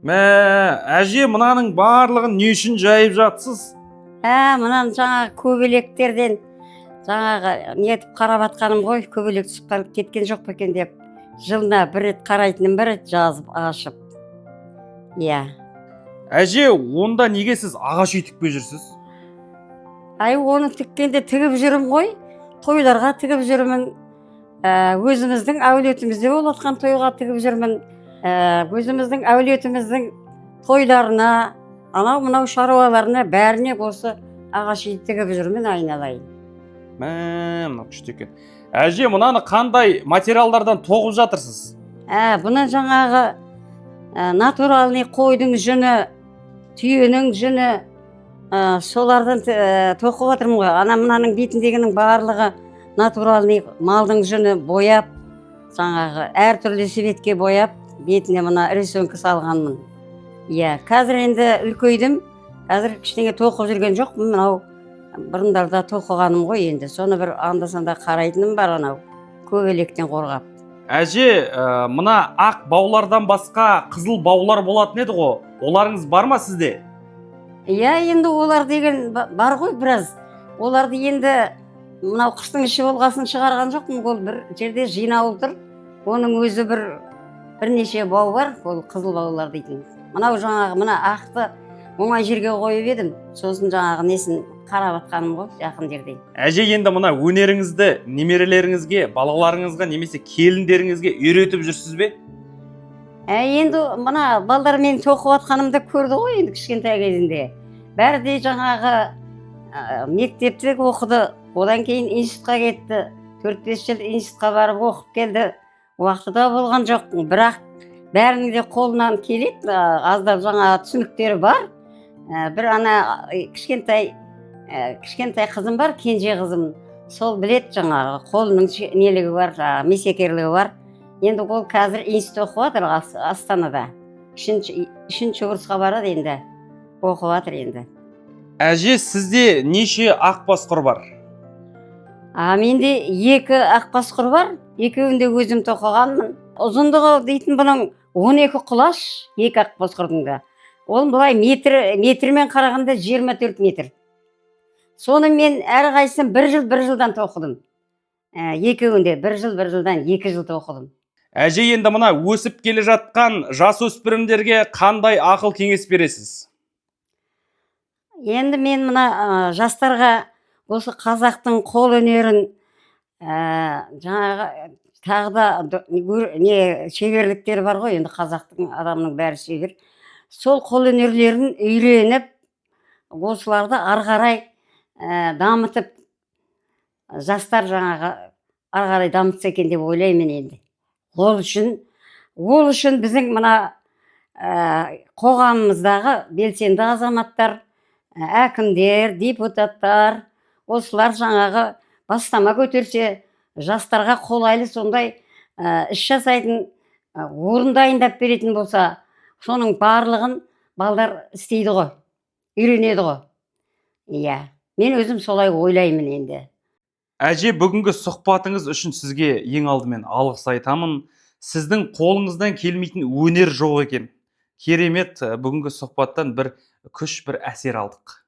Мә, әже мынаның барлығын не үшін жайып жатсыз? Мынаны жаңағы көбелектерден жаңағы нетіп қарап атқаным ғой, көбелек түсіп қалып кеткен жоқ па екен деп. Жылына бір рет қарайтыным, бір рет жазып ашып. Иә. Әже, онда неге сіз ағаш үй тікпей жүрсіз? Оны тіккенде тігіп жүрім ғой. Тойларға тігіп жүрмін. Өзіміздің әулетімізде болып жатқан тойға тігіп жүрмін. Өзіміздің әулетіміздің тойларына, анау-мынау шаруаларына бәріне осы ағаш үй тігіп жүрмін, айналайын. Мынау күшті екен. Әже, мынаны қандай материалдардан тоқып жатырсыз? Бұны жаңағы натуральный қойдың жүні, түйенің жүні, солардан тоқып жатырмын ғой. Мынаның бетіндегінің барлығы натуральный малдың жүні бояп, жаңағы әртүрлі светке бояп, бетіне мына рисунка салғанмын. Иә, қазір енді үлкейдім, қазір кішкене тоқып жүрген жоқпын, мынау бұрындарда тоқығаным ғой енді. Соны бір анда-санда қарайтыным бар, анау көбелектен қорғап. Әже, мына ақ баулардан басқа қызыл баулар болатын еді ғой. Оларыңыз бар ма сізде? Иә, енді олар деген бар ғой біраз. Оларды енді мынау қыстың іші болғасын шығарған жоқпын, ол бір жерде жинаулы тұр. Оның өзі бірнеше бау бар, ол қызыл баулар дейтін. Мынау жаңағы мына ақты оңай жерге қойып едім, сосын жаңағы несін қарап атқаным ғой, жақын жерден. Әже, енді мына өнеріңізді немерелеріңізге, балаларыңызға немесе келіндеріңізге үйретіп жүрсіз бе? Енді мына балдар мен тоқып атқанымды көрді ғой, енді кішкентай кезінде. Бәрі де жаңағы мектепте оқыды, одан кейін институтқа кетті. 4-5 жыл институтқа барып оқып келді. Уақытыда болған жоқ, бірақ бәрінің де қолынан келеді, аздап жаңағы түсініктері бар. Бір кішкентай қызым бар, кенже қызым. Сол білет жаңағы қолының нелігі бар, месекерлігі бар. Енді ол қазір институт оқып жатыр Астанада. 3-ші курсқа барады енді. Оқып жатыр енді. Әже, сізде неше ақбасқұр бар? Менде 2 ақбасқұр бар. Екеуінде өзім тоқығанмын. Ұзындығы дейтін бұның 12 құлаш, 2 ақбасқұрдың да. Ол бұлай метрмен қарағанда 24 метр. Соны мен әрқайсысын 1 жылдан тоқыдым. Екеуінде 1 жылдан 2 жыл тоқыдым. Әже, енді мына өсіп келе жатқан жасөспірімдерге қандай ақыл кеңес бересіз? Енді мен мына жастарға осы қазақтың қол өнерін, жаңағы тағы да шеберліктері бар ғой, енді қазақтың адамның бәрі шебер. Сол қол өнерлерін үйреніп, осыларды ары қарай дамытып, жастар жаңағы ары қарай дамытса екен деп ойлаймын енді. Ол үшін біздің мына қоғамымыздағы белсенді азаматтар, әкімдер, депутаттар, осылар жаңағы бастама көтерсе, жастарға қолайлы сондай іс жасайтын орын дайындап беретін болса, соның барлығын балдар істейді ғой, үйренеді ғой. Иә, мен өзім солай ойлаймын енді. Әже, бүгінгі сұхбатыңыз үшін сізге ең алдымен алғыс айтамын. Сіздің қолыңыздан келмейтін өнер жоқ екен. Керемет, бүгінгі сұхбаттан бір күш, бір әсер алдық.